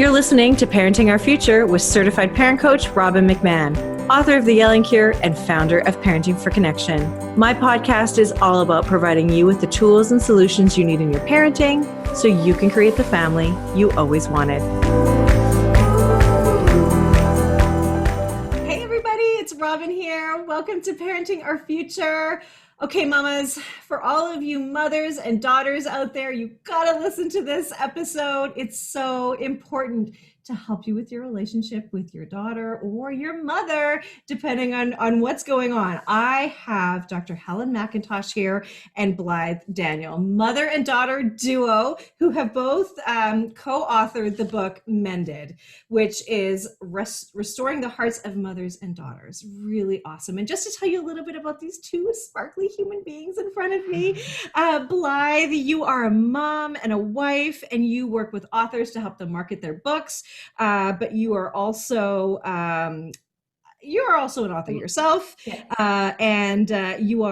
You're listening to Parenting Our Future with certified parent coach Robbin McManne, author of The Yelling Cure and founder of Parenting for Connection. My podcast is all about providing you with the tools and solutions you need in your parenting so you can create the family you always wanted. Hey everybody, it's Robbin here. Welcome to Parenting Our Future. Okay, mamas, for all of you mothers and daughters out there, you gotta listen to this episode. It's so important to help you with your relationship with your daughter or your mother, depending on what's going on. I have Dr. Helen McIntosh here and Blythe Daniel, mother and daughter duo, who have both co-authored the book Mended, which is restoring the hearts of mothers and daughters. Really awesome. And just to tell you a little bit about these two sparkly human beings in front of me, Blythe, you are a mom and a wife, and you work with authors to help them market their books. But you are also an author yourself, and you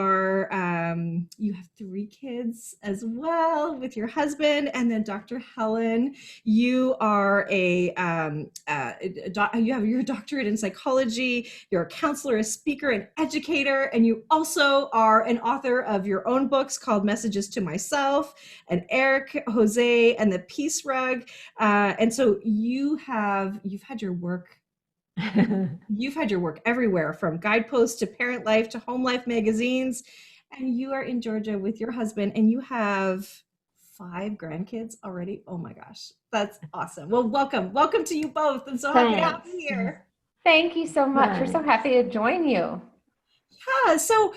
have 3 kids as well with your husband. And then Dr. Helen, you are you have your doctorate in psychology. You're a counselor, a speaker, an educator, and you also are an author of your own books called Messages to Myself and Eric, Jose, and the Peace Rug. And so you've had your work. You've had your work everywhere, from Guideposts to Parent Life to Home Life magazines, and you are in Georgia with your husband, and you have 5 grandkids already. Oh my gosh, that's awesome. Well, welcome to you both. I'm so happy to have you here. Thank you so much. We're so happy to join you. Yeah, so,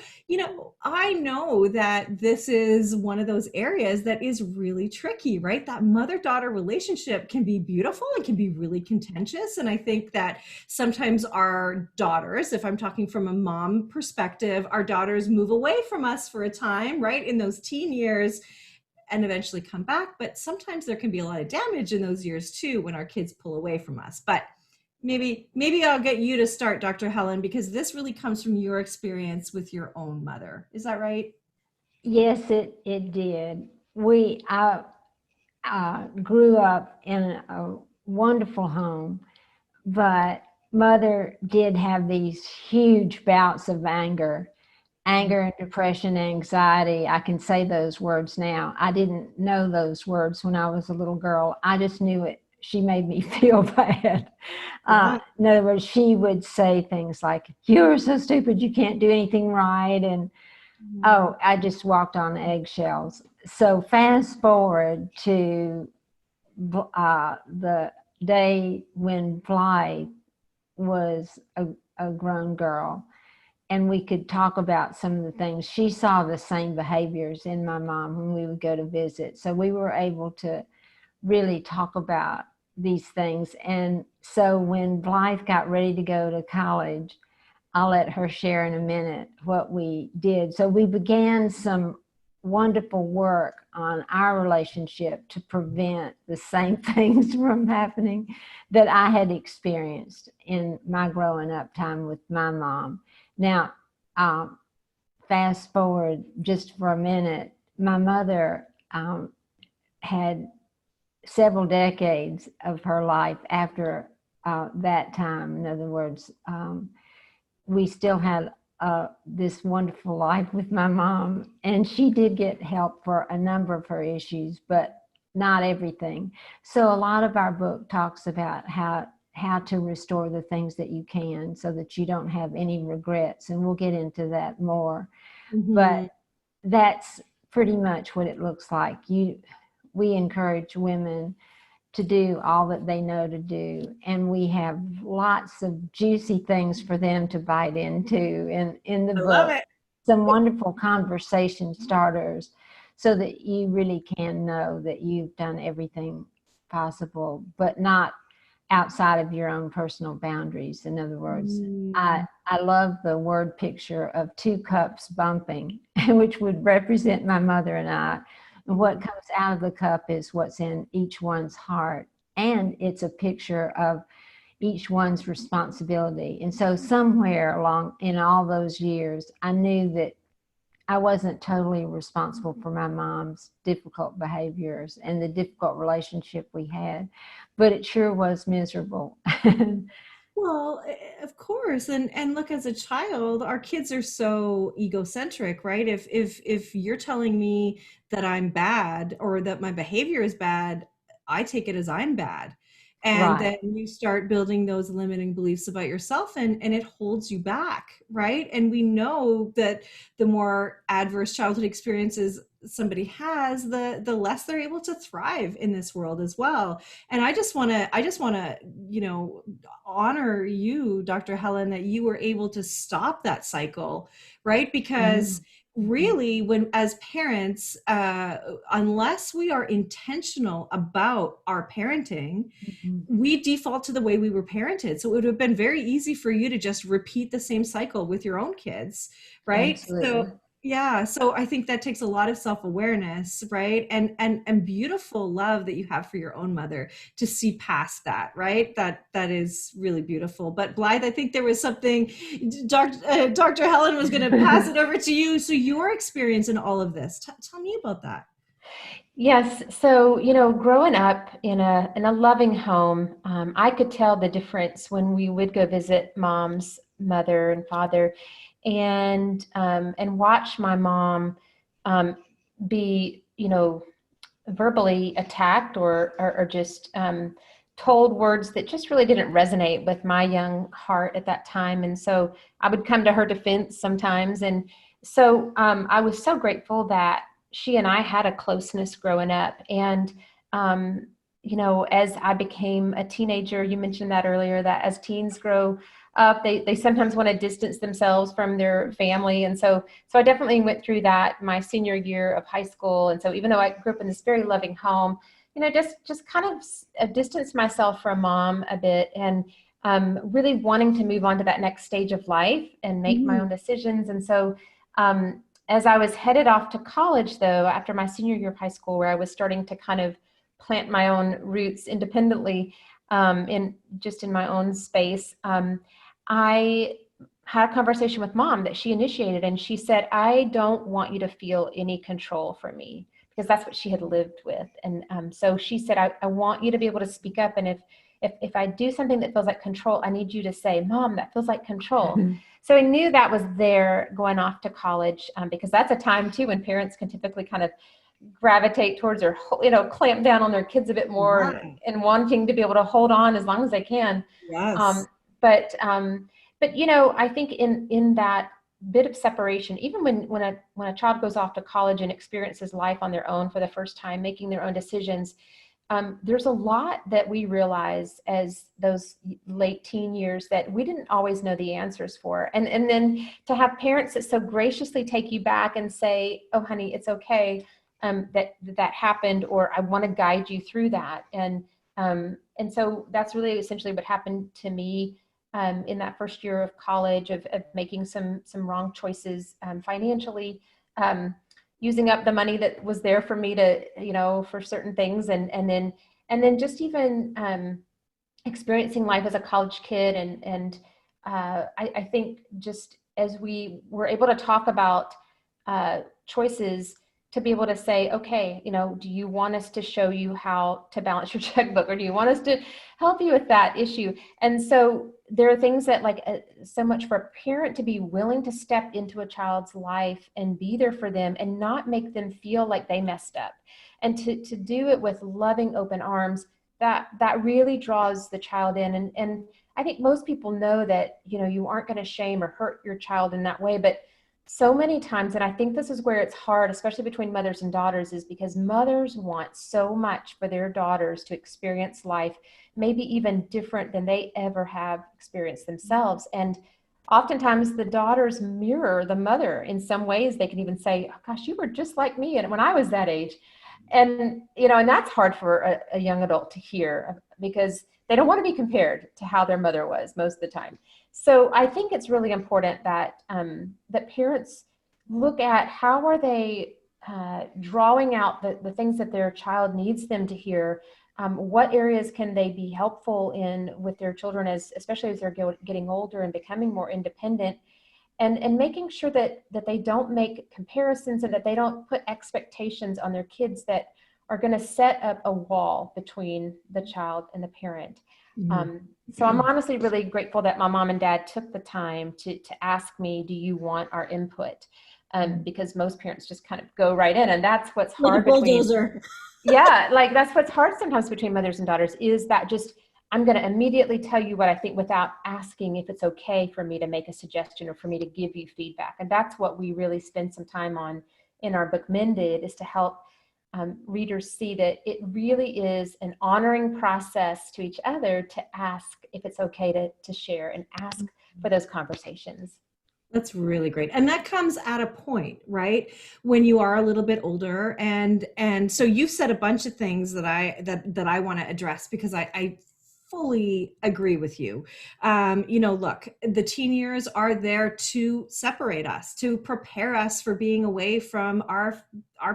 I know that this is one of those areas that is really tricky, right? That mother-daughter relationship can be beautiful. It can be really contentious. And I think that sometimes our daughters, if I'm talking from a mom perspective, our daughters move away from us for a time, right? In those teen years, and eventually come back. But sometimes there can be a lot of damage in those years too, when our kids pull away from us. But maybe I'll get you to start, Dr. Helen, because this really comes from your experience with your own mother. Is that right? Yes, it did. I grew up in a wonderful home, but mother did have these huge bouts of anger and depression, anxiety. I can say those words now. I didn't know those words when I was a little girl. I just knew it. She made me feel bad. In other words, she would say things like, "You're so stupid, you can't do anything right." And I just walked on eggshells. So fast forward to the day when Blythe was a grown girl, and we could talk about some of the things. She saw the same behaviors in my mom when we would go to visit. So we were able to really talk about these things. And so when Blythe got ready to go to college, I'll let her share in a minute what we did. So we began some wonderful work on our relationship to prevent the same things from happening that I had experienced in my growing up time with my mom. Now, fast forward just for a minute, my mother had several decades of her life after that time. In other words, we still had this wonderful life with my mom, and she did get help for a number of her issues, but not everything. So a lot of our book talks about how to restore the things that you can so that you don't have any regrets, and we'll get into that more. Mm-hmm. But that's pretty much what it looks like. We encourage women to do all that they know to do, and we have lots of juicy things for them to bite into. And in the book, some wonderful conversation starters so that you really can know that you've done everything possible, but not outside of your own personal boundaries. In other words, I love the word picture of 2 cups bumping, which would represent my mother and I. And what comes out of the cup is what's in each one's heart. And it's a picture of each one's responsibility. And so somewhere along in all those years, I knew that I wasn't totally responsible for my mom's difficult behaviors and the difficult relationship we had, but it sure was miserable. Well, of course, and look, as a child, our kids are so egocentric, right? If you're telling me that I'm bad or that my behavior is bad, I take it as I'm bad. And Right. then you start building those limiting beliefs about yourself, and it holds you back, right? And we know that the more adverse childhood experiences somebody has, the less they're able to thrive in this world as well. And I just want to, you know, honor you, Dr. Helen, that you were able to stop that cycle, right? Because Mhm. really, when as parents, unless we are intentional about our parenting, Mhm. we default to the way we were parented. So it would have been very easy for you to just repeat the same cycle with your own kids, right? So Absolutely. yeah, so I think that takes a lot of self-awareness, right? And beautiful love that you have for your own mother to see past that, right? That is really beautiful. But Blythe, I think there was something Dr. Helen was going to pass it over to you. So your experience in all of this, tell me about that. Yes. So, growing up in a loving home, I could tell the difference when we would go visit mom's mother and father, and watch my mom um, be, verbally attacked or just told words that just really didn't resonate with my young heart at that time. And so I would come to her defense sometimes. And so I was so grateful that she and I had a closeness growing up. And, as I became a teenager, you mentioned that earlier, that as teens grow up, they sometimes want to distance themselves from their family. And so I definitely went through that my senior year of high school. And so even though I grew up in this very loving home, just kind of distanced myself from mom a bit, and really wanting to move on to that next stage of life and make my Mhm. own decisions. And so as I was headed off to college, though, after my senior year of high school, where I was starting to kind of plant my own roots independently in my own space, I had a conversation with mom that she initiated, and she said, I don't want you to feel any control from me, because that's what she had lived with. And so she said, I want you to be able to speak up. And if I do something that feels like control, I need you to say, Mom, that feels like control. So I knew that was there going off to college, because that's a time too when parents can typically kind of gravitate towards or, clamp down on their kids a bit more, Yeah. and wanting to be able to hold on as long as they can. Um, Yes. but I think in that bit of separation, even when a child goes off to college and experiences life on their own for the first time, making their own decisions, there's a lot that we realize as those late teen years that we didn't always know the answers for. And then to have parents that so graciously take you back and say, oh, honey, it's okay, that happened, or I want to guide you through that. And so that's really essentially what happened to me in that first year of college, of making some wrong choices financially, using up the money that was there for me to, for certain things, and then just even experiencing life as a college kid. I think just as we were able to talk about choices, to be able to say, okay, do you want us to show you how to balance your checkbook, or do you want us to help you with that issue? And so there are things that, like, so much for a parent to be willing to step into a child's life and be there for them and not make them feel like they messed up, and to do it with loving open arms, that really draws the child in. And I think most people know that, you aren't going to shame or hurt your child in that way. But so many times, and I think this is where it's hard, especially between mothers and daughters, is because mothers want so much for their daughters to experience life, maybe even different than they ever have experienced themselves. And oftentimes the daughters mirror the mother in some ways. They can even say, oh, gosh, you were just like me and when I was that age. And that's hard for a young adult to hear, because they don't want to be compared to how their mother was most of the time. So I think it's really important that that parents look at how are they drawing out the things that their child needs them to hear. What areas can they be helpful in with their children, especially as they're getting older and becoming more independent, and making sure that they don't make comparisons and that they don't put expectations on their kids that are going to set up a wall between the child and the parent. So I'm honestly really grateful that my mom and dad took the time to ask me, do you want our input? Because most parents just kind of go right in, and that's what's hard between, like that's what's hard sometimes between mothers and daughters, is that just, I'm going to immediately tell you what I think without asking if it's okay for me to make a suggestion or for me to give you feedback. And that's what we really spend some time on in our book, Mended, is to help readers see that it really is an honoring process to each other to ask if it's okay to share and ask for those conversations. That's really great. And that comes at a point, right, when you are a little bit older. And so you've said a bunch of things that I want to address, because I fully agree with you. Look, the teen years are there to separate us, to prepare us for being away from our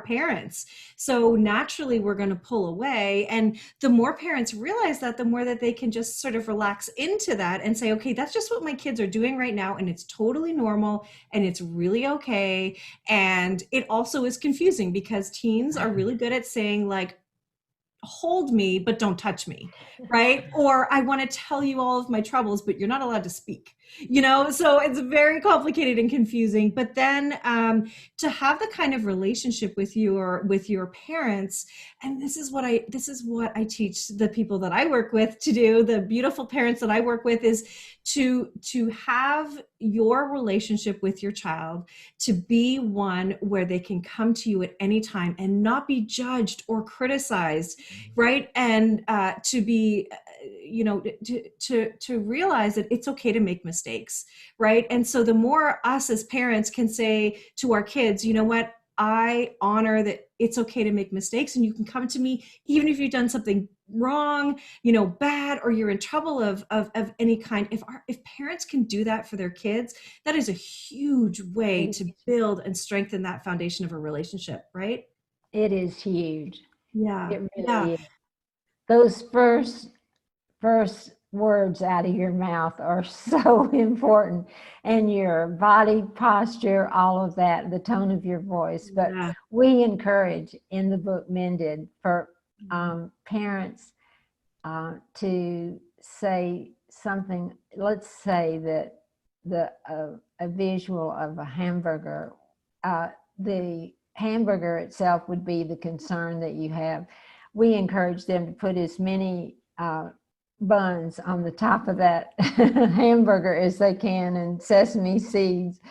parents. So naturally we're going to pull away. And the more parents realize that, the more that they can just sort of relax into that and say, okay, that's just what my kids are doing right now. And it's totally normal and it's really okay. And it also is confusing because teens are really good at saying, like, hold me, but don't touch me, right? Or I want to tell you all of my troubles, but you're not allowed to speak, so it's very complicated and confusing. But then to have the kind of relationship with your parents, and this is what I teach the people that I work with to do, the beautiful parents that I work with, is to have your relationship with your child to be one where they can come to you at any time and not be judged or criticized, right? And to be, to realize that it's okay to make mistakes, right? And so the more us as parents can say to our kids, you know what, I honor that it's okay to make mistakes, and you can come to me even if you've done something wrong, bad, or you're in trouble of any kind. If parents can do that for their kids, that is a huge way to build and strengthen that foundation of a relationship, right? It is huge. Yeah. It really is. Those first words out of your mouth are so important, and your body posture, all of that, the tone of your voice. But we encourage in the book Mended for parents to say something. Let's say that a visual of a hamburger, the hamburger itself would be the concern that you have. We encourage them to put as many buns on the top of that hamburger as they can, and sesame seeds,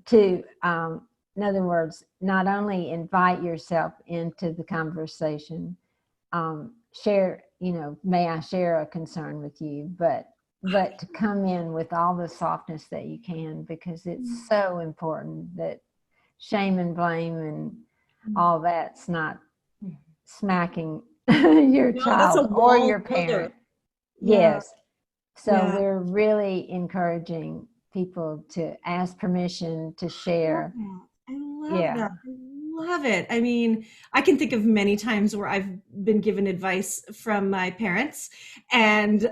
to in other words, not only invite yourself into the conversation, share, may I share a concern with you, but to come in with all the softness that you can, because it's so important that shame and blame and all that's not smacking your child or your parent. Yes. So we're really encouraging people to ask permission to share. I love that. I love it. I mean, I can think of many times where I've been given advice from my parents, and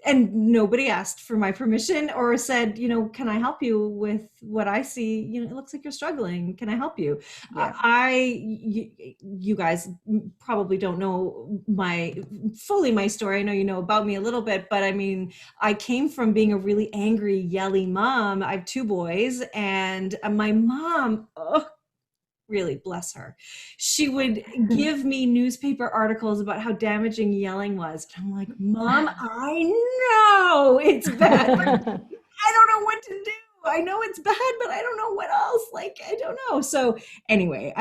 nobody asked for my permission or said, can I help you with what I see? It looks like you're struggling. Can I help you? You guys probably don't know my story. I know you know about me a little bit, but I mean, I came from being a really angry, yelling mom. I have 2 boys, and my mom, really, bless her, she would give me newspaper articles about how damaging yelling was. And I'm like, Mom, I know it's bad, but I don't know what to do. I know it's bad, but I don't know what else. Like, I don't know. So anyway,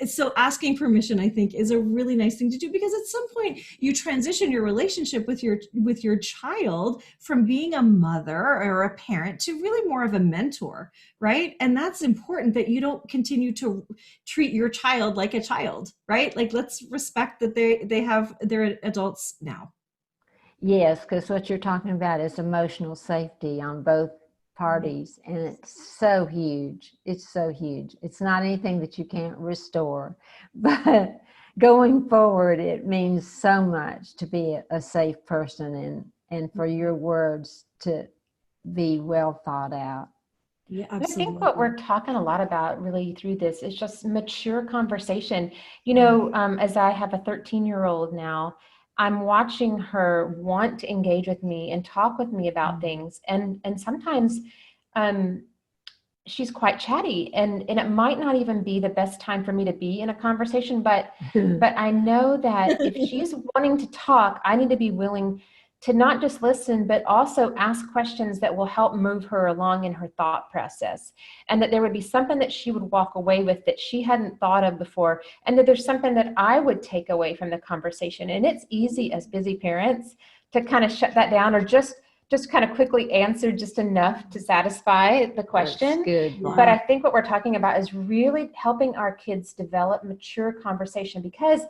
so asking permission, I think, is a really nice thing to do, because at some point you transition your relationship with your child from being a mother or a parent to really more of a mentor, right? And that's important, that you don't continue to treat your child like a child, right? Like, let's respect that they're adults now. Yes, because what you're talking about is emotional safety on both parties, and it's so huge. It's so huge. It's not anything that you can't restore, but going forward, it means so much to be a safe person, and for your words to be well thought out. Yeah, And I think what absolutely. we're talking a lot about really through this is just mature conversation. You know, as I have a 13-year-old now, I'm watching her want to engage with me and talk with me about things. And sometimes um, she's quite chatty, and it might not even be the best time for me to be in a conversation, but I know that if she's wanting to talk, I need to be willing to not just listen, but also ask questions that will help move her along in her thought process, and that there would be something that she would walk away with that she hadn't thought of before, and that there's something that I would take away from the conversation. And it's easy as busy parents to kind of shut that down, or just kind of quickly answer just enough to satisfy the question. That's good. But I think what we're talking about is really helping our kids develop mature conversation, because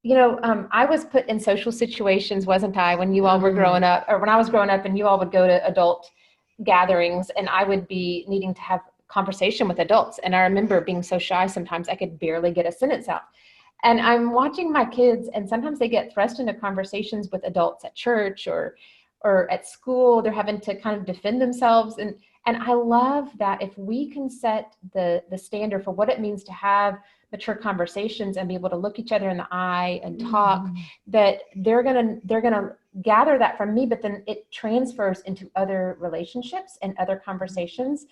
you know, I was put in social situations, wasn't I, when you all were growing up, or when I was growing up and you all would go to adult gatherings, and I would be needing to have conversation with adults. And I remember being so shy sometimes I could barely get a sentence out. And I'm watching my kids, and sometimes they get thrust into conversations with adults at church or at school. They're having to kind of defend themselves. And I love that if we can set the standard for what it means to have mature conversations and be able to look each other in the eye and talk, that they're gonna gather that from me, but then it transfers into other relationships and other conversations.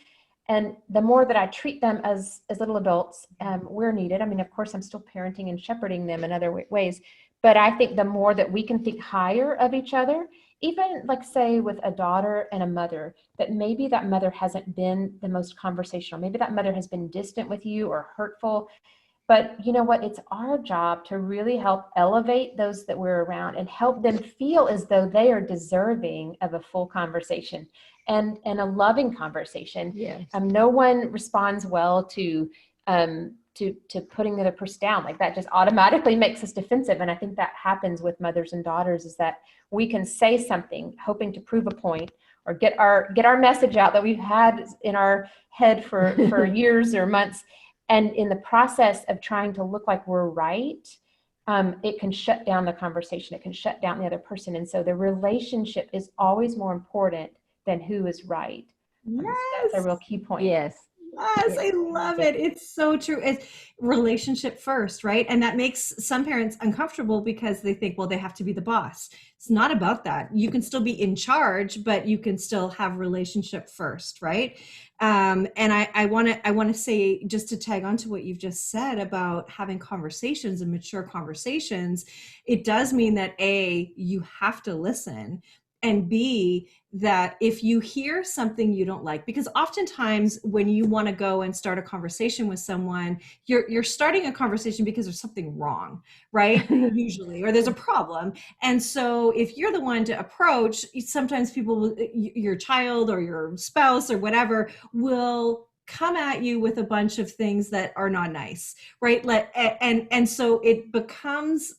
And the more that I treat them as little adults, we're needed. I mean, of course, I'm still parenting and shepherding them in other ways, but I think the more that we can think higher of each other, even like say with a daughter and a mother, that maybe that mother hasn't been the most conversational, maybe that mother has been distant with you or hurtful. But you know what? It's our job to really help elevate those that we're around and help them feel as though they are deserving of a full conversation and a loving conversation. Yes. No one responds well to putting the other person down. Like that just automatically makes us defensive. And I think that happens with mothers and daughters, is that we can say something hoping to prove a point or get our message out that we've had in our head for years or months. And in the process of trying to look like we're right, it can shut down the conversation. It can shut down the other person. And so the relationship is always more important than who is right. So that's a real key point. Yes. Yes, I love it. It's so true. It's relationship first, right? And that makes some parents uncomfortable because they think, well, they have to be the boss. It's not about that. You can still be in charge, but you can still have relationship first, right? And I want to say, just to tag on to what you've just said about having conversations and mature conversations, it does mean that A, you have to listen, and B, that if you hear something you don't like, because oftentimes when you want to go and start a conversation with someone, you're starting a conversation because there's something wrong, right? Usually, or there's a problem. And so if you're the one to approach, sometimes people, your child or your spouse or whatever, will come at you with a bunch of things that are not nice, right? And so it becomes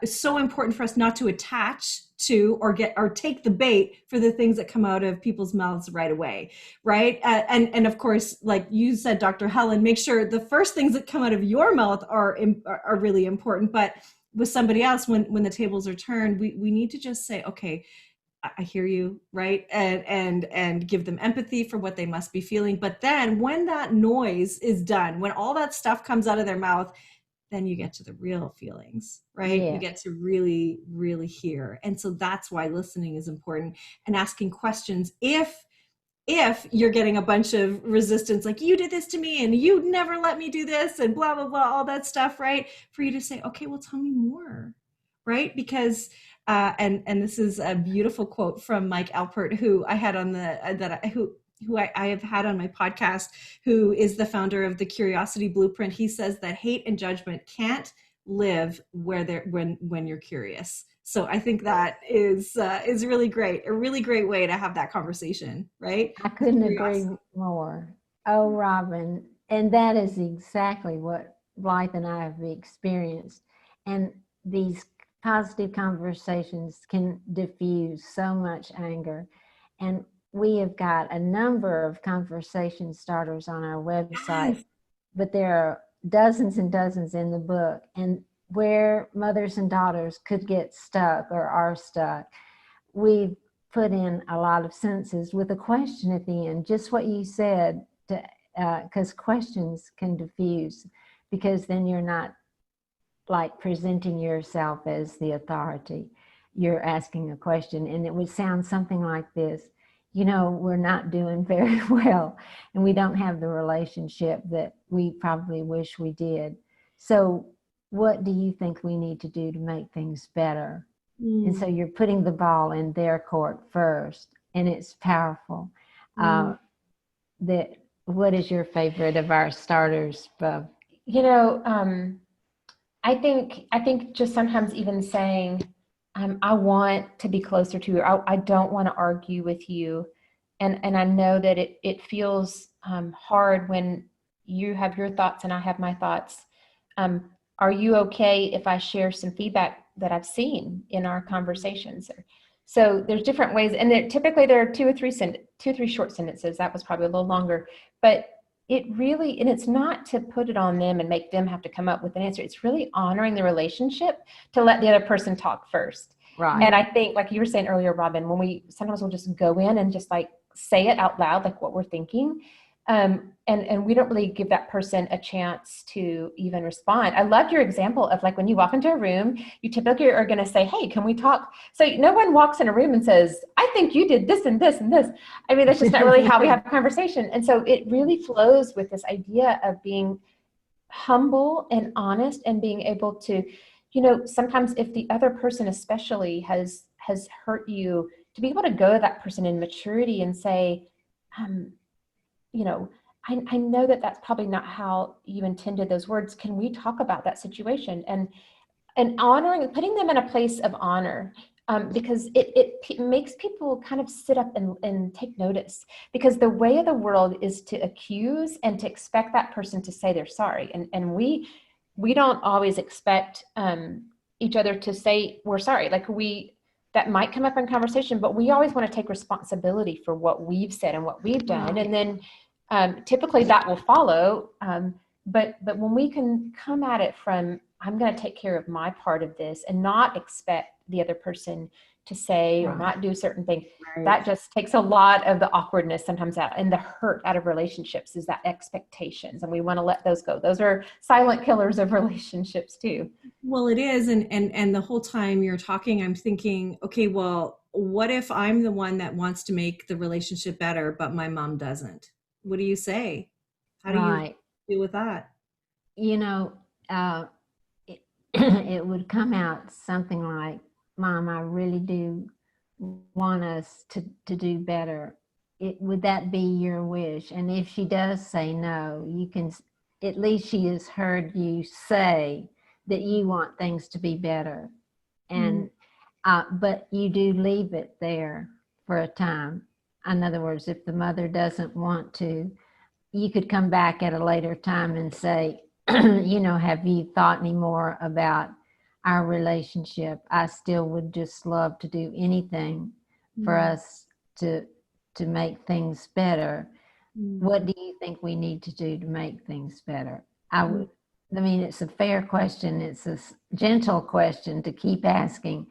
so important for us not to attach to or take the bait for the things that come out of people's mouths right away, right? And of course, like you said, Dr. Helen, make sure the first things that come out of your mouth are really important. But with somebody else, when the tables are turned, we need to just say, okay, I hear you, right? And give them empathy for what they must be feeling. But then when that noise is done, when all that stuff comes out of their mouth, then you get to the real feelings, right? Yeah. You get to really, really hear. And so that's why listening is important, and asking questions. If you're getting a bunch of resistance, like you did this to me and you never let me do this and blah, blah, blah, all that stuff, right? For you to say, okay, well, tell me more, right? Because, and this is a beautiful quote from Mike Alpert, who I had on who I have had on my podcast, who is the founder of the Curiosity Blueprint. He says that hate and judgment can't live when you're curious. So I think that is really great, a really great way to have that conversation, right? I couldn't agree more. Oh, Robbin, and that is exactly what Blythe and I have experienced. And these positive conversations can diffuse so much anger. And we have got a number of conversation starters on our website, Yes. but there are dozens and dozens in the book. And where mothers and daughters could get stuck or are stuck, we've put in a lot of sentences with a question at the end, just what you said, because questions can diffuse, because then you're not like presenting yourself as the authority. You're asking a question, and it would sound something like this: we're not doing very well, and we don't have the relationship that we probably wish we did. So what do you think we need to do to make things better? And so you're putting the ball in their court first, and it's powerful. What is your favorite of our starters, Bev? I think just sometimes even saying, I want to be closer to you. I don't want to argue with you. And I know that it feels hard when you have your thoughts and I have my thoughts. Are you okay if I share some feedback that I've seen in our conversations? So there's different ways, and typically there are two or three short sentences. That was probably a little longer, but it's not to put it on them and make them have to come up with an answer. It's really honoring the relationship to let the other person talk first. Right. And I think, like you were saying earlier, Robbin, sometimes we'll just go in and just like say it out loud, like what we're thinking. And we don't really give that person a chance to even respond. I loved your example of like when you walk into a room, you typically are going to say, hey, can we talk? So no one walks in a room and says, I think you did this and this and this. I mean, that's just not really how we have a conversation. And so it really flows with this idea of being humble and honest and being able to, sometimes if the other person especially has hurt you, to be able to go to that person in maturity and say, I know that that's probably not how you intended those words. Can we talk about that situation? And honoring, putting them in a place of honor, because it makes people kind of sit up and take notice, because the way of the world is to accuse and to expect that person to say they're sorry. And we don't always expect each other to say we're sorry. Like that might come up in conversation, but we always want to take responsibility for what we've said and what we've done. And then typically that will follow. But when we can come at it from, I'm going to take care of my part of this and not expect the other person to say or not do a certain thing, that just takes a lot of the awkwardness sometimes out, and the hurt out of relationships is that expectations, and we want to let those go. Those are silent killers of relationships too. Well, it is. And the whole time you're talking, I'm thinking, okay, well, what if I'm the one that wants to make the relationship better, but my mom doesn't? What do you say? How do you deal with that? It would come out something like, Mom, I really do want us to do better. Would that be your wish? And if she does say no, you can, at least she has heard you say that you want things to be better. And but you do leave it there for a time. In other words, if the mother doesn't want to, you could come back at a later time and say, have you thought any more about our relationship? I still would just love to do anything for us to make things better. What do you think we need to do to make things better? It's a fair question. It's a gentle question to keep asking,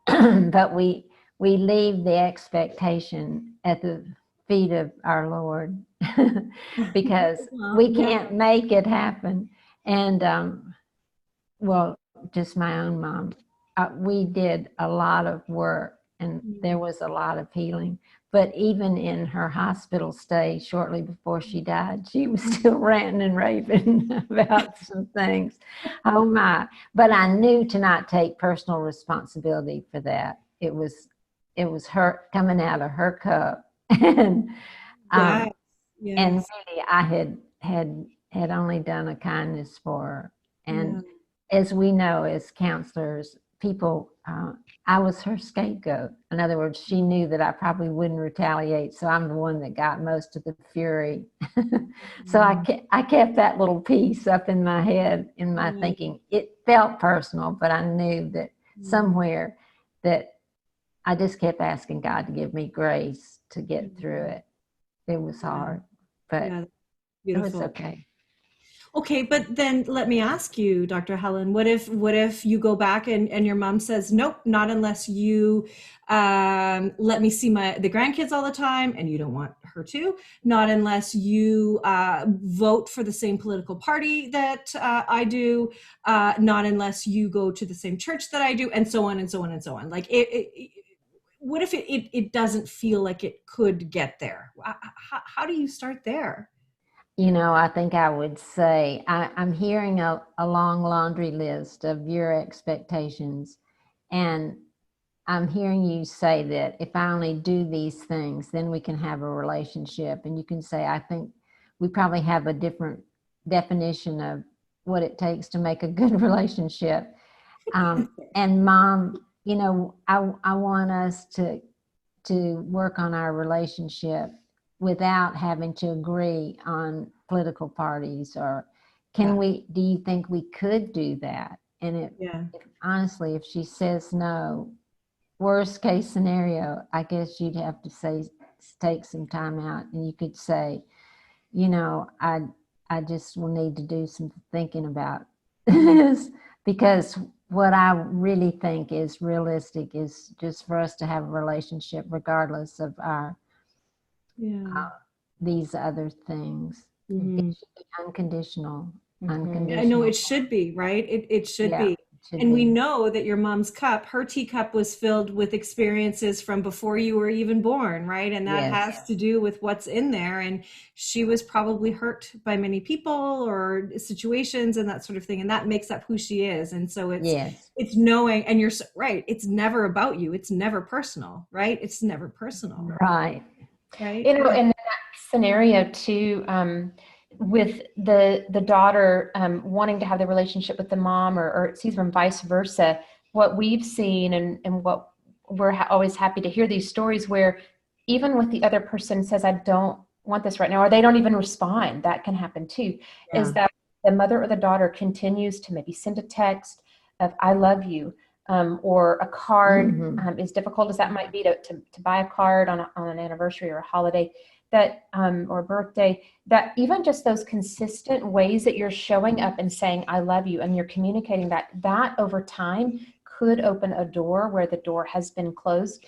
but we leave the expectation at the feet of our Lord because we can't make it happen. And just my own mom, we did a lot of work, and there was a lot of healing. But even in her hospital stay shortly before she died, she was still ranting and raving about some things. Oh my. But I knew to not take personal responsibility for that. It was her coming out of her cup. And and really I had only done a kindness for her. And as we know, as counselors, people, I was her scapegoat. In other words, she knew that I probably wouldn't retaliate, so I'm the one that got most of the fury. So I kept that little piece up in my head, in my thinking. It felt personal, but I knew that somewhere that I just kept asking God to give me grace to get through it. It was hard, but it was okay. Okay, but then let me ask you, Dr. Helen, what if you go back and your mom says, nope, not unless you let me see the grandkids all the time, and you don't want her to, not unless you vote for the same political party that I do, not unless you go to the same church that I do, and so on and so on and so on. Like what if it doesn't feel like it could get there? How do you start there? I think I would say I'm hearing a long laundry list of your expectations, and I'm hearing you say that if I only do these things, then we can have a relationship. And you can say, I think we probably have a different definition of what it takes to make a good relationship. And Mom, I want us to work on our relationship without having to agree on political parties, or do you think we could do that? And honestly, if she says no, worst case scenario, I guess you'd have to take some time out, and you could say, I just will need to do some thinking about this, because what I really think is realistic is just for us to have a relationship regardless of our these other things. Mm-hmm. It should be unconditional. I know it should be, right? It should be. And we know that your mom's cup, her teacup, was filled with experiences from before you were even born, right? And that has to do with what's in there. And she was probably hurt by many people or situations and that sort of thing. And that makes up who she is. And so it's knowing, and you're right, it's never about you. It's never personal, right? It's never personal. Right. Right. In that scenario too, with the daughter wanting to have the relationship with the mom, or excuse me, vice versa, what we've seen and what we're always happy to hear these stories where even with the other person says, I don't want this right now, or they don't even respond, that can happen too, is that the mother or the daughter continues to maybe send a text of, I love you, or a card, as difficult as that might be to buy a card on an anniversary or a holiday, that or birthday, that even just those consistent ways that you're showing up and saying I love you, and you're communicating that over time could open a door where the door has been closed.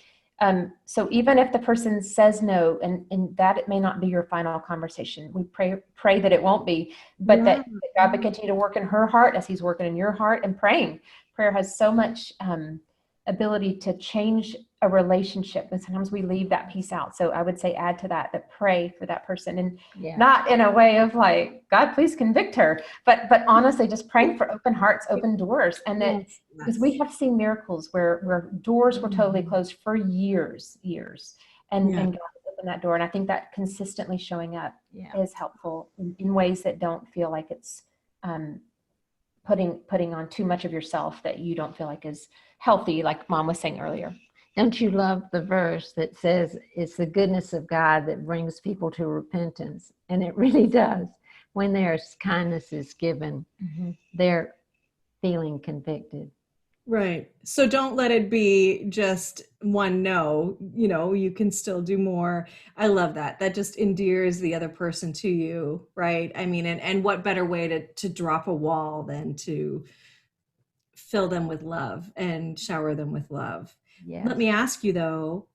So even if the person says no, and that it may not be your final conversation, we pray that it won't be, but that God would continue to work in her heart as he's working in your heart, and prayer has so much ability to change a relationship, and sometimes we leave that piece out. So I would say add to that pray for that person, and not in a way of like, God, please convict her, but honestly just praying for open hearts, open doors. And that because we have seen miracles where doors were totally closed for years, and God opened that door. And I think that consistently showing up is helpful in ways that don't feel like it's putting on too much of yourself that you don't feel like is healthy, like Mom was saying earlier. Don't you love the verse that says it's the goodness of God that brings people to repentance? And it really does. When there's kindness is given, they're feeling convicted. Right. So don't let it be just one no, you can still do more. I love that. That just endears the other person to you, right? I mean, and what better way to drop a wall than to fill them with love and shower them with love. Yes. Let me ask you though,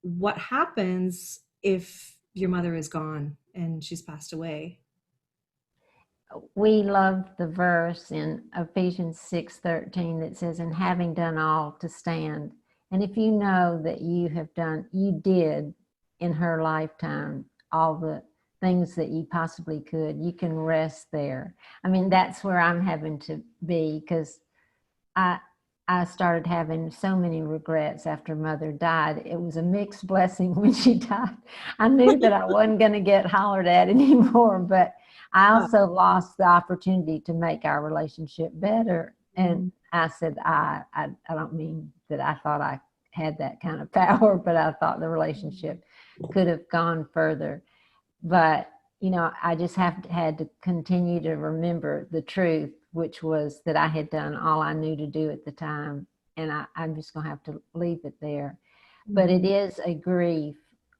what happens if your mother is gone and she's passed away? We love the verse in Ephesians 6:13 that says, and having done all to stand. And if you know that you did in her lifetime all the things that you possibly could, you can rest there. I mean, that's where I'm having to be, because I started having so many regrets after Mother died. It was a mixed blessing when she died. I knew that I wasn't going to get hollered at anymore, but I also lost the opportunity to make our relationship better. And I said, I don't mean that I thought I had that kind of power, but I thought the relationship could have gone further. But, I just had to continue to remember the truth, which was that I had done all I knew to do at the time. And I'm just going to have to leave it there. But it is a grief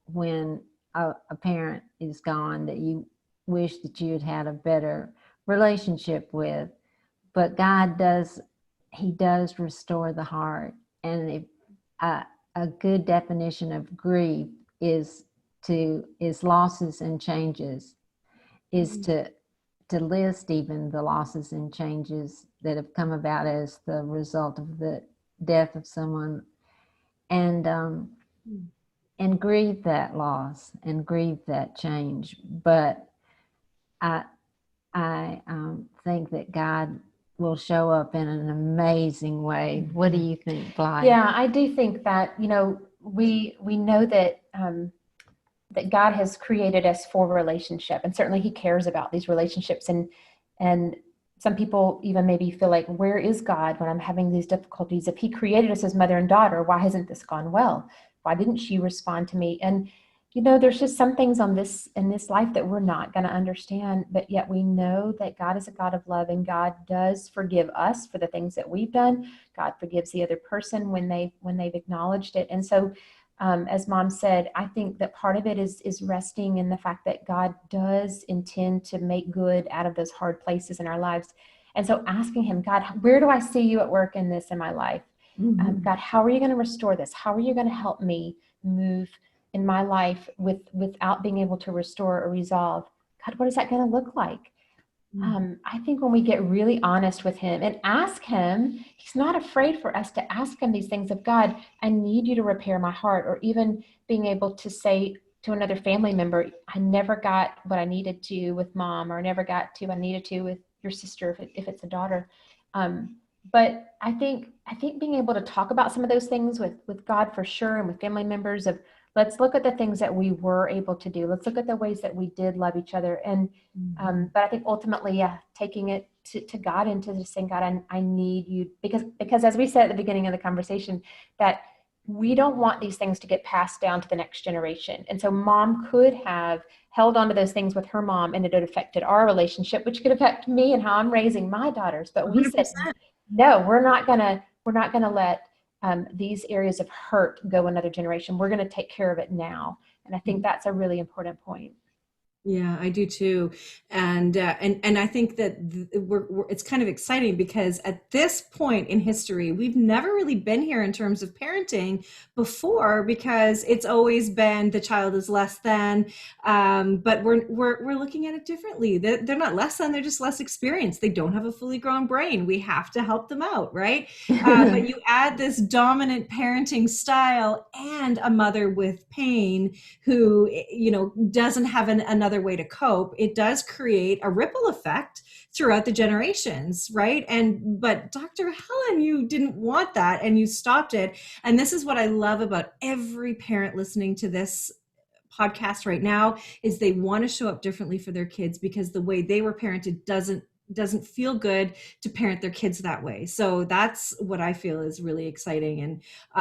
when a parent is gone that you wish that you had had a better relationship with. But God does, he does restore the heart. And if, a good definition of grief is losses and changes, is to list even the losses and changes that have come about as the result of the death of someone, and grieve that loss and grieve that change. But I think that God will show up in an amazing way. What do you think, Blythe? Yeah, I do think that, you know, we know that that God has created us for relationship, and certainly He cares about these relationships. And some people even maybe feel like, where is God when I'm having these difficulties? If He created us as mother and daughter, why hasn't this gone well? Why didn't she respond to me? And you know, there's just some things in this life that we're not going to understand, but yet we know that God is a God of love, and God does forgive us for the things that we've done. God forgives the other person when they've acknowledged it. And so, as Mom said, I think that part of it is resting in the fact that God does intend to make good out of those hard places in our lives. And so asking Him, God, where do I see you at work in this in my life? God, how are you going to restore this? How are you going to help me move in my life without being able to restore or resolve? God, what is that going to look like? I think when we get really honest with Him and ask Him, He's not afraid for us to ask Him these things of, God, I need you to repair my heart. Or even being able to say to another family member, I never got what I needed to with Mom, or I never got to what I needed to with your sister if it's a daughter. But I think being able to talk about some of those things with God for sure, and with family members, of let's look at the things that we were able to do. Let's look at the ways that we did love each other. And but I think ultimately, yeah, taking it to God, and to just saying, God, I need you, because as we said at the beginning of the conversation, that we don't want these things to get passed down to the next generation. And so Mom could have held on to those things with her mom, and it had affected our relationship, which could affect me and how I'm raising my daughters. But we 100%. said, no, we're not gonna let these areas of hurt go another generation. We're going to take care of it now. And I think that's a really important point. Yeah, I do too. And I think that it's kind of exciting, because at this point in history, we've never really been here in terms of parenting before, because it's always been the child is less than, but we're looking at it differently. They're not less than, they're just less experienced. They don't have a fully grown brain. We have to help them out, right? But you add this dominant parenting style and a mother with pain who, you know, doesn't have another way to cope. It does create a ripple effect throughout the generations, right? But Dr. Helen, you didn't want that, and you stopped it. And this is what I love about every parent listening to this podcast right now, is they want to show up differently for their kids, because the way they were parented doesn't feel good to parent their kids that way. So that's what I feel is really exciting. And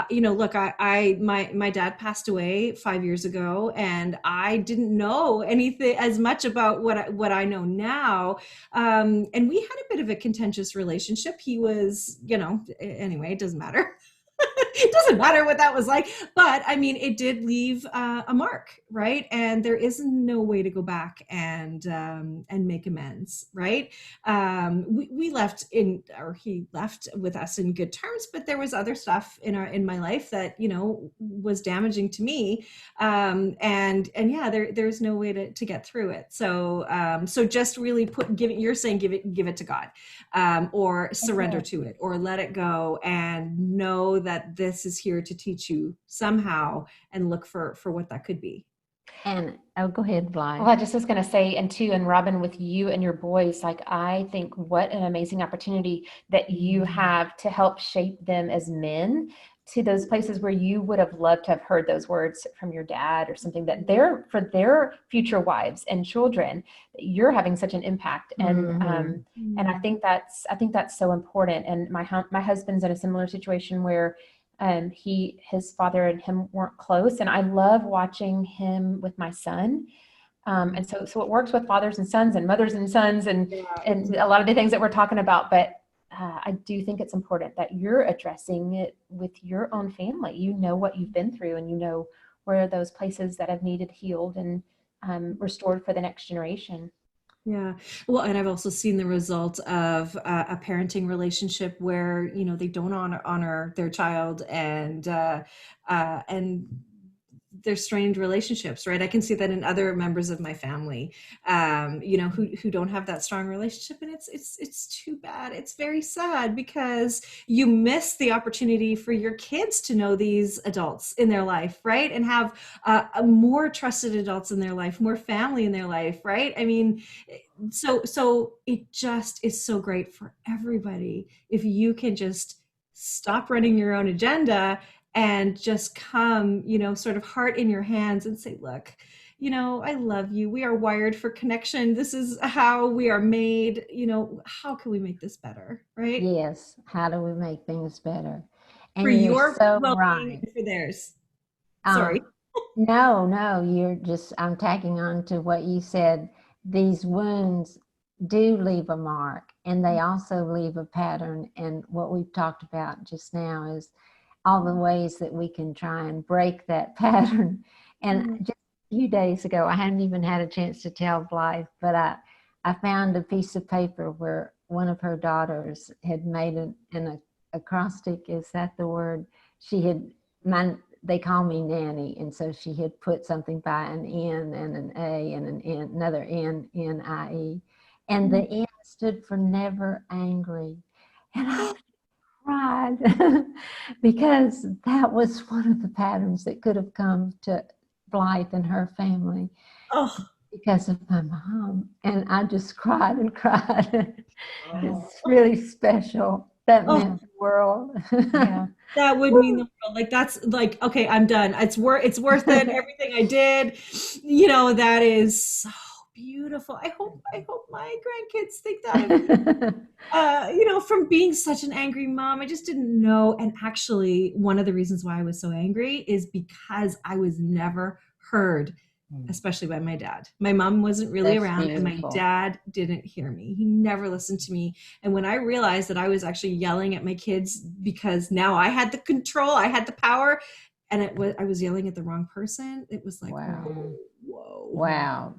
you know, look, my dad passed away 5 years ago, and I didn't know anything as much about what I know now. And we had a bit of a contentious relationship. He was, you know, anyway, it doesn't matter. It doesn't matter what that was like, but I mean, it did leave a mark, right? And there is no way to go back and make amends, right? We left or he left with us in good terms, but there was other stuff in my life that, you know, was damaging to me, and yeah, there's no way to get through it. So just really give it to God, or surrender to it, or let it go, and know that this is here to teach you somehow, and look for what that could be. And go ahead, Blythe. Well, I just was going to say, and Robin, with you and your boys, like, I think what an amazing opportunity that you have to help shape them as men to those places where you would have loved to have heard those words from your dad, or something that they're for their future wives and children. You're having such an impact, and I think that's so important. And my husband's in a similar situation where his father and him weren't close, and I love watching him with my son. And so it works with fathers and sons, and mothers and sons, and a lot of the things that we're talking about. But I do think it's important that you're addressing it with your own family. You know what you've been through, and you know where are those places that have needed healed and restored for the next generation. Yeah. Well, and I've also seen the result of a parenting relationship where, they don't honor their child, and there's strained relationships, right? I can see that in other members of my family, who don't have that strong relationship, and it's too bad. It's very sad because you miss the opportunity for your kids to know these adults in their life, right? And have more trusted adults in their life, more family in their life, right? I mean, so it just is so great for everybody if you can just stop running your own agenda and just come, sort of heart in your hands and say, look, I love you. We are wired for connection. This is how we are made. How can we make this better, right? Yes. How do we make things better? For And you're your so well-being right. and for theirs. Um, Sorry. no, I'm tagging on to what you said. These wounds do leave a mark, and they also leave a pattern. And what we've talked about just now is all the ways that we can try and break that pattern. And just a few days ago, I hadn't even had a chance to tell Blythe, but I found a piece of paper where one of her daughters had made an acrostic. Is that the word? She had, they call me Nanny, and so she had put something by an N and an A and an N, another N, N-I-E. And the N stood for never angry. And I cried because that was one of the patterns that could have come to Blythe and her family Oh, because of my mom. And I just cried and cried. oh, It's really special. That oh. meant the world. Yeah. That would mean the world. Like, that's like, okay, I'm done. It's worth it. Everything I did, that is so beautiful. I hope my grandkids think that of me. From being such an angry mom, I just didn't know. And actually, one of the reasons why I was so angry is because I was never heard, especially by my dad. My mom wasn't really That's around, and my beautiful. dad didn't hear me. He never listened to me. And when I realized that I was actually yelling at my kids because now I had the control, I had the power, and I was yelling at the wrong person, it was like, Wow. whoa. Wow.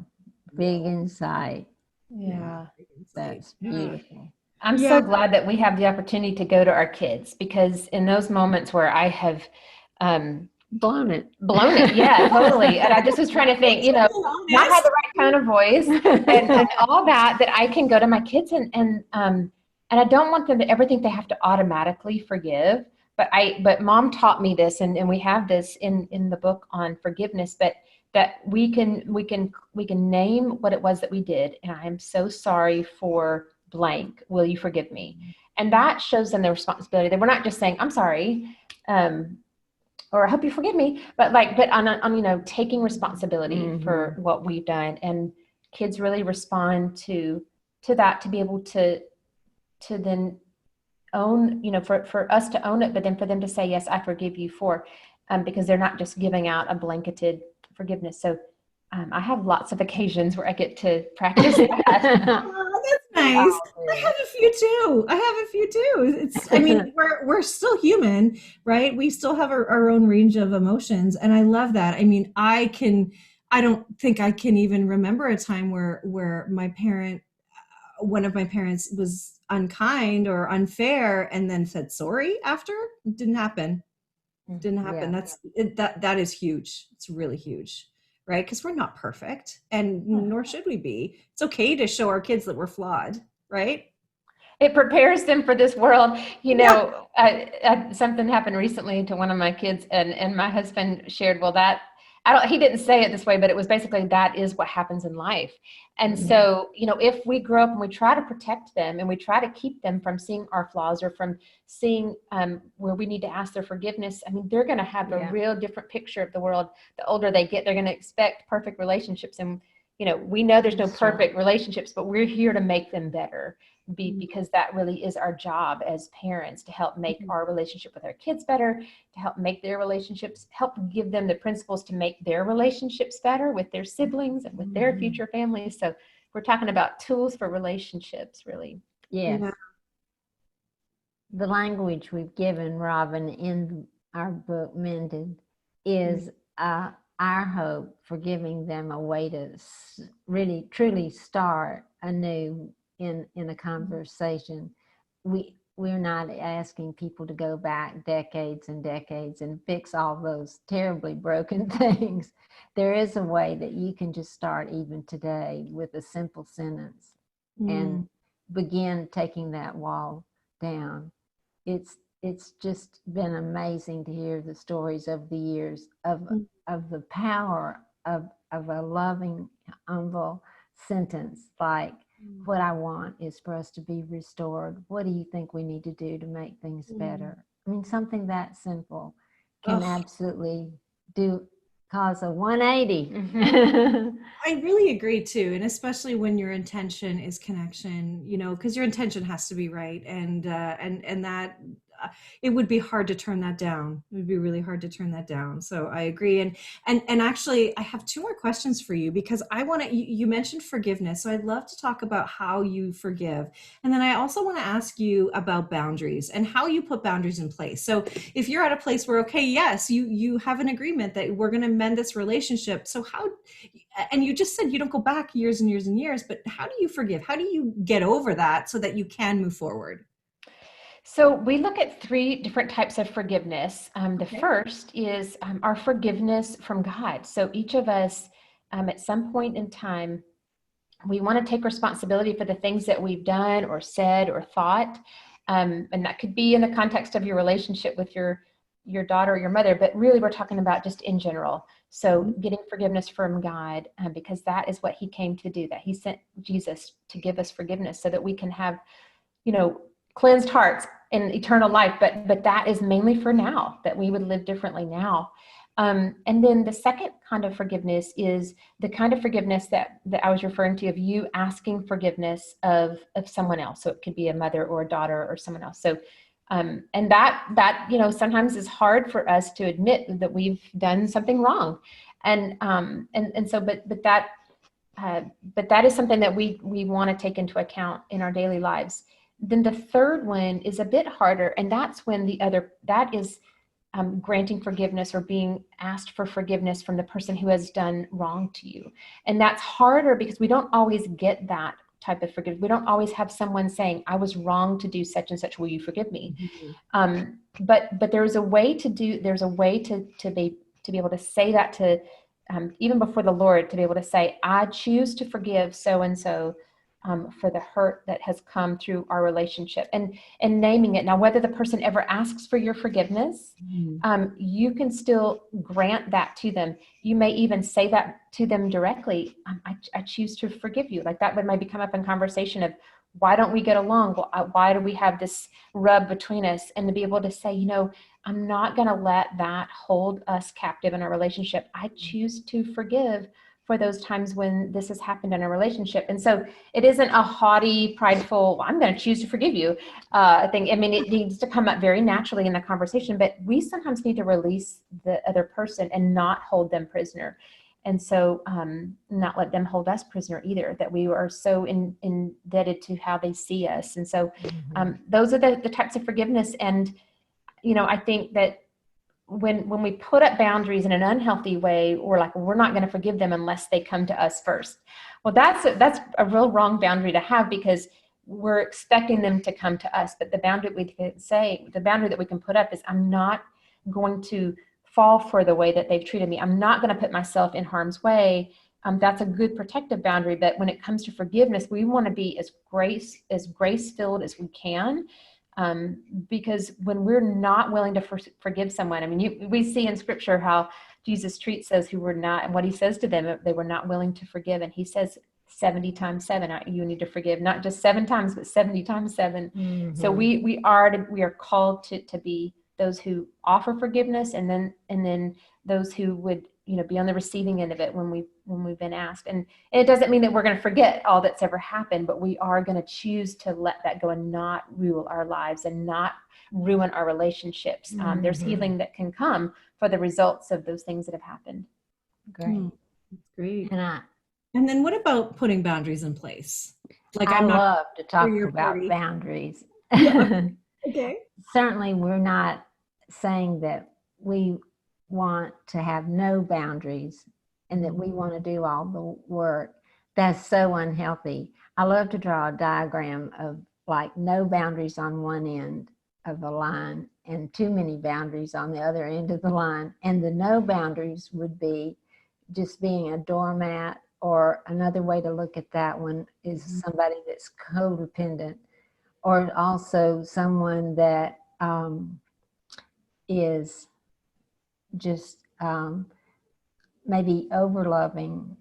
Big insight. Yeah. That's beautiful. I'm Yeah. so glad that we have the opportunity to go to our kids, because in those moments where I have Blown it. yeah, totally. And I just was trying to think, not have the right tone of voice and all that I can go to my kids and I don't want them to ever think they have to automatically forgive. But mom taught me this, and we have this in the book on forgiveness, but that we can name what it was that we did. And I am so sorry for blank. Will you forgive me? And that shows them the responsibility that we're not just saying, I'm sorry. Or I hope you forgive me, but on taking responsibility for what we've done. And kids really respond to that, to be able to then own, for us to own it, but then for them to say, yes, I forgive you for, because they're not just giving out a blanketed forgiveness. So I have lots of occasions where I get to practice that. Oh, that's nice. I have a few too. I mean, we're still human, right? We still have our own range of emotions, and I love that. I mean, I don't think I can even remember a time where one of my parents was unkind or unfair and then said sorry after. It didn't happen. Yeah. That is huge. It's really huge, right? Because we're not perfect, and nor should we be. It's okay to show our kids that we're flawed, right? It prepares them for this world. Something happened recently to one of my kids, and my husband shared, well, he didn't say it this way, but it was basically, that is what happens in life. And so, if we grow up and we try to protect them and we try to keep them from seeing our flaws or from seeing where we need to ask their forgiveness, I mean, they're going to have a real different picture of the world. The older they get, they're going to expect perfect relationships. And, we know there's no perfect relationships, but we're here to make them better. Because that really is our job as parents, to help make our relationship with our kids better, to help make their relationships, help give them the principles to make their relationships better with their siblings and with their future families. So we're talking about tools for relationships, really. Yes. Yeah. The language we've given Robbin in our book Mended is our hope for giving them a way to really truly start anew in a conversation. We're not asking people to go back decades and decades and fix all those terribly broken things. There is a way that you can just start even today with a simple sentence and begin taking that wall down. It's just been amazing to hear the stories of the years of the power of a loving, humble sentence like, what I want is for us to be restored. What do you think we need to do to make things better? I mean, something that simple can absolutely cause a 180. I really agree too, and especially when your intention is connection, because your intention has to be right, and that it would be hard to turn that down. It would be really hard to turn that down. So I agree, and actually, I have two more questions for you, because I want to. You mentioned forgiveness, so I'd love to talk about how you forgive, and then I also want to ask you about boundaries and how you put boundaries in place. So if you're at a place where, okay, yes, you have an agreement that we're going to mend this relationship, so how? And you just said you don't go back years and years and years, but how do you forgive? How do you get over that so that you can move forward? So we look at three different types of forgiveness. The first is our forgiveness from God. So each of us, at some point in time, we want to take responsibility for the things that we've done or said or thought. And that could be in the context of your relationship with your daughter or your mother, but really we're talking about just in general. So getting forgiveness from God, because that is what he came to do, that he sent Jesus to give us forgiveness so that we can have, cleansed hearts and eternal life. But that is mainly for now, that we would live differently now. And then the second kind of forgiveness is the kind of forgiveness that I was referring to, of you asking forgiveness of someone else. So it could be a mother or a daughter or someone else. So, and that, sometimes is hard for us to admit that we've done something wrong. And so, but that is something that we want to take into account in our daily lives. Then the third one is a bit harder, and that's when that is granting forgiveness or being asked for forgiveness from the person who has done wrong to you. And that's harder because we don't always get that type of forgiveness. We don't always have someone saying, I was wrong to do such and such, will you forgive me? But there's a way to be able to say that to, even before the Lord, to be able to say, I choose to forgive so-and-so for the hurt that has come through our relationship, and naming it. Now, whether the person ever asks for your forgiveness, you can still grant that to them. You may even say that to them directly. I choose to forgive you. Like that would maybe come up in conversation of, why don't we get along? Why do we have this rub between us? And to be able to say, I'm not going to let that hold us captive in our relationship. I choose to forgive for those times when this has happened in a relationship. And so it isn't a haughty, prideful, I'm going to choose to forgive you thing. I mean, it needs to come up very naturally in the conversation, but we sometimes need to release the other person and not hold them prisoner. And so not let them hold us prisoner either, that we are so indebted to how they see us. And so those are the types of forgiveness. And, I think that when we put up boundaries in an unhealthy way, or like, we're not going to forgive them unless they come to us first. Well, that's a real wrong boundary to have, because we're expecting them to come to us. But the boundary that we can put up is, I'm not going to fall for the way that they've treated me. I'm not going to put myself in harm's way. That's a good protective boundary. But when it comes to forgiveness, we want to be as grace-filled as we can. Because when we're not willing to forgive someone, I mean, we see in scripture how Jesus treats those who were not, and what he says to them, they were not willing to forgive. And he says 70 times 7, you need to forgive, not just 7 times, but 70 times 7. So we are called to be those who offer forgiveness, and then those who would, be on the receiving end of it when we've been asked. And it doesn't mean that we're going to forget all that's ever happened, but we are going to choose to let that go and not rule our lives and not ruin our relationships. There's healing that can come for the results of those things that have happened. Great. That's great. And then what about putting boundaries in place? Like, I I'm not love to talk your about party. boundaries. Okay. Certainly, we're not saying that we want to have no boundaries and that we want to do all the work, that's so unhealthy. I love to draw a diagram of like no boundaries on one end of a line and too many boundaries on the other end of the line. And the no boundaries would be just being a doormat, or another way to look at that one is somebody that's codependent, or also someone that is just maybe overloving.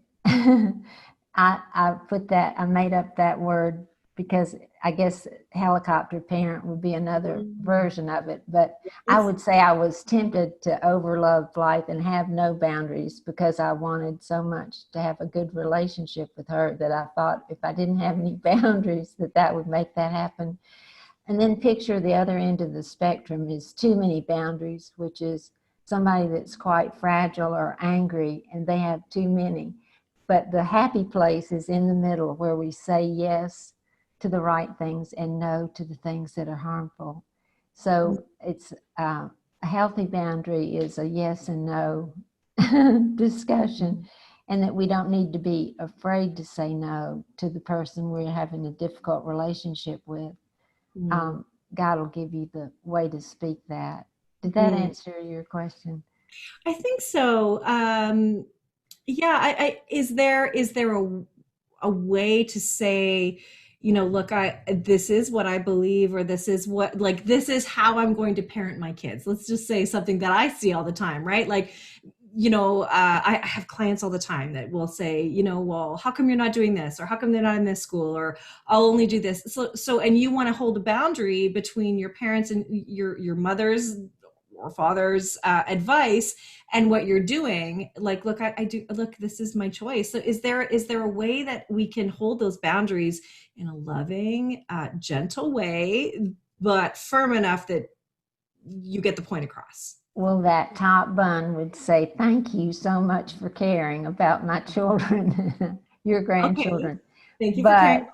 I made up that word because I guess helicopter parent would be another version of it. But I would say I was tempted to overlove Blythe and have no boundaries because I wanted so much to have a good relationship with her that I thought if I didn't have any boundaries that would make that happen. And then picture the other end of the spectrum is too many boundaries, which is somebody that's quite fragile or angry and they have too many. But the happy place is in the middle where we say yes to the right things and no to the things that are harmful. So it's a healthy boundary is a yes and no discussion, and that we don't need to be afraid to say no to the person we're having a difficult relationship with. God will give you the way to speak that. Did that answer your question? I think so. Yeah. Is there a way to say, look, this is what I believe, or this is how I'm going to parent my kids. Let's just say something that I see all the time, right? Like, I have clients all the time that will say, well, how come you're not doing this? Or how come they're not in this school? Or I'll only do this. So, and you want to hold a boundary between your parents and your mother's or father's advice and what you're doing. Like, look, look, this is my choice. So is there a way that we can hold those boundaries in a loving, gentle way, but firm enough that you get the point across? Well, that top bun would say, thank you so much for caring about my children, your grandchildren. Okay. Thank you for caring about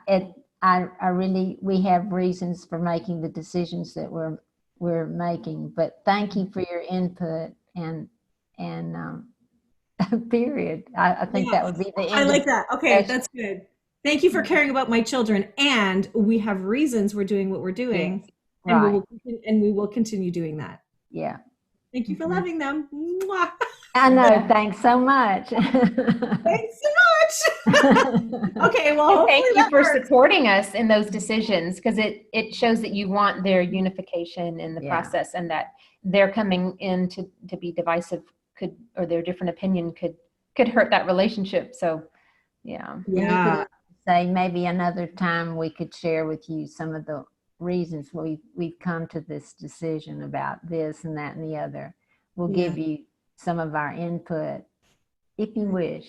my kids. We have reasons for making the decisions that we're making, but thank you for your input and period. I think that would be the end. I like that. Okay, that's good. Thank you for caring about my children, and we have reasons we're doing what we're doing, yes. and we will continue doing that. Yeah. Thank you for loving them. Mwah. I know. Thanks so much. Thanks so much. Okay, well, thank you for supporting us in those decisions, because it shows that you want their unification in the process, and that they're coming in to be divisive or their different opinion could hurt that relationship. So, yeah. You could say maybe another time we could share with you some of the reasons we've come to this decision about this and that and the other. We'll give you some of our input if you wish.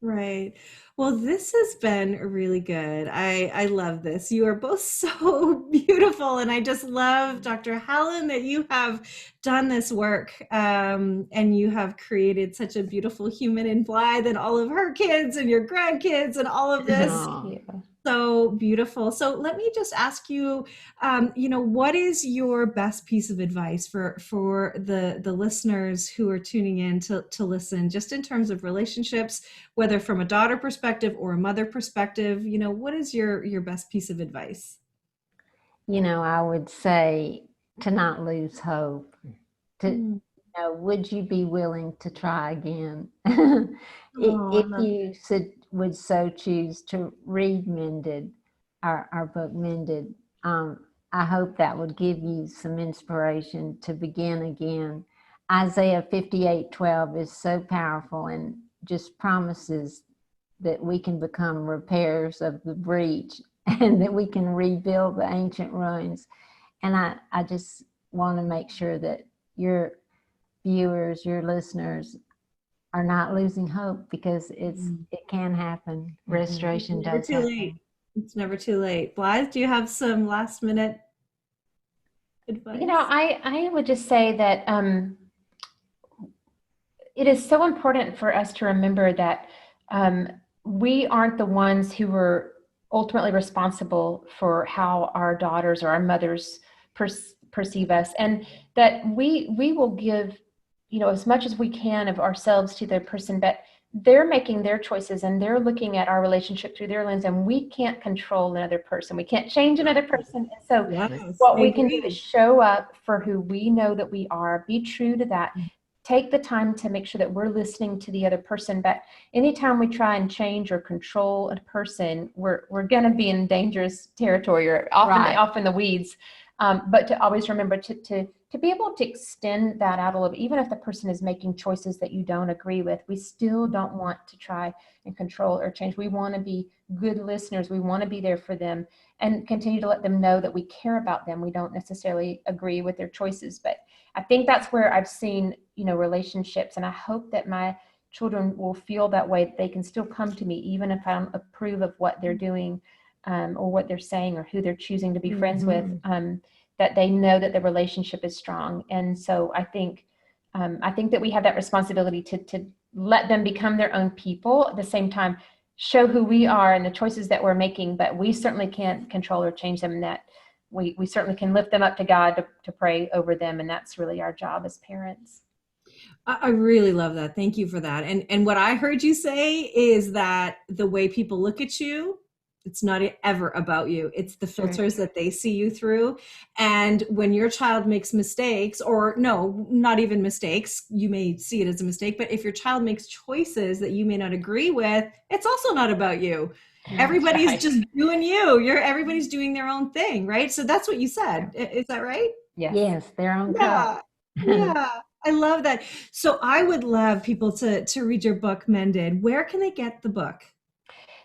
Right. Well, this has been really good. I love this. You are both so beautiful. And I just love, Dr. Helen, that you have done this work and you have created such a beautiful human in Blythe and all of her kids and your grandkids and all of this. So beautiful. So let me just ask you, what is your best piece of advice for the listeners who are tuning in to listen, just in terms of relationships, whether from a daughter perspective or a mother perspective? What is your best piece of advice? I would say to not lose hope. Would you be willing to try again? If you would so choose to read Mended, our book Mended, I hope that would give you some inspiration to begin again. Isaiah 58:12 is so powerful and just promises that we can become repairers of the breach and that we can rebuild the ancient ruins. And I just want to make sure that your viewers, your listeners, are not losing hope, because it can happen. Restoration does happen. Late. It's never too late. Blythe, do you have some last minute advice? I would just say that it is so important for us to remember that we aren't the ones who are ultimately responsible for how our daughters or our mothers perceive us, and that we will give as much as we can of ourselves to the person, but they're making their choices and they're looking at our relationship through their lens, and we can't control another person. We can't change another person. And so what we can do is show up for who we know that we are, be true to that, take the time to make sure that we're listening to the other person. But anytime we try and change or control a person, we're going to be in dangerous territory or often off in the weeds. But to always remember to be able to extend that out a little bit, even if the person is making choices that you don't agree with, we still don't want to try and control or change. We want to be good listeners. We want to be there for them and continue to let them know that we care about them. We don't necessarily agree with their choices, but I think that's where I've seen, relationships, and I hope that my children will feel that way, that they can still come to me, even if I don't approve of what they're doing or what they're saying or who they're choosing to be friends with. That they know that the relationship is strong. And so I think that we have that responsibility to let them become their own people, at the same time, show who we are and the choices that we're making, but we certainly can't control or change them. And that we certainly can lift them up to God to pray over them. And that's really our job as parents. I really love that. Thank you for that. And what I heard you say is that the way people look at you, it's not ever about you. It's the filters that they see you through. And when your child makes mistakes, or no, not even mistakes, you may see it as a mistake, but if your child makes choices that you may not agree with, it's also not about you. Everybody's just doing everybody's doing their own thing, right? So that's what you said. Is that right? Yes, their own color. Yeah. I love that. So I would love people to read your book, Mended. Where can they get the book?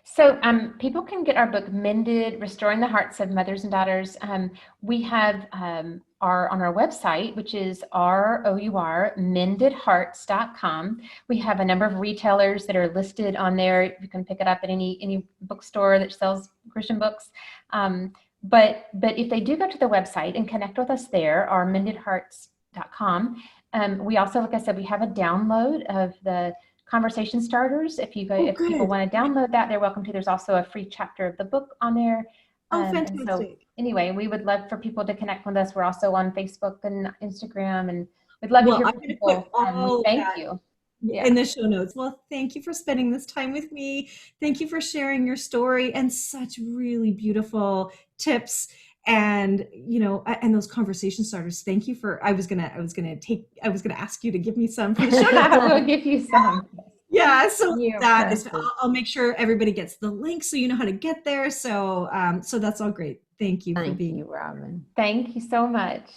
So people can get our book, Mended, Restoring the Hearts of Mothers and Daughters. We have on our website, which is rourmendedhearts.com. We have a number of retailers that are listed on there. You can pick it up at any bookstore that sells Christian books. But if they do go to the website and connect with us there, rourmendedhearts.com. We also, like I said, we have a download of the conversation starters. If people want to download that, they're welcome to. There's also a free chapter of the book on there. Fantastic. And so anyway, we would love for people to connect with us. We're also on Facebook and Instagram, and we'd love to hear from people. Thank you. In the show notes. Well, thank you for spending this time with me. Thank you for sharing your story and such really beautiful tips. And and those conversation starters. Thank you for. I was gonna ask you to give me some for the show. We'll give you some. Yeah. So that is. I'll make sure everybody gets the link so you know how to get there. So so that's all great. Thank you for being you, Robbin. Thank you so much.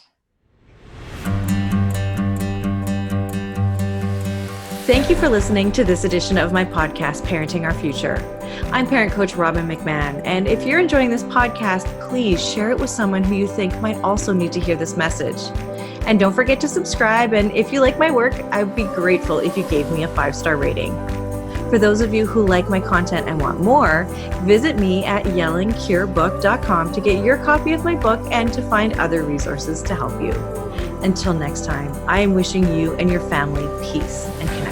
Thank you for listening to this edition of my podcast, Parenting Our Future. I'm parent coach Robbin McManne, and if you're enjoying this podcast, please share it with someone who you think might also need to hear this message. And don't forget to subscribe, and if you like my work, I would be grateful if you gave me a 5-star rating. For those of you who like my content and want more, visit me at yellingcurebook.com to get your copy of my book and to find other resources to help you. Until next time, I am wishing you and your family peace and connection.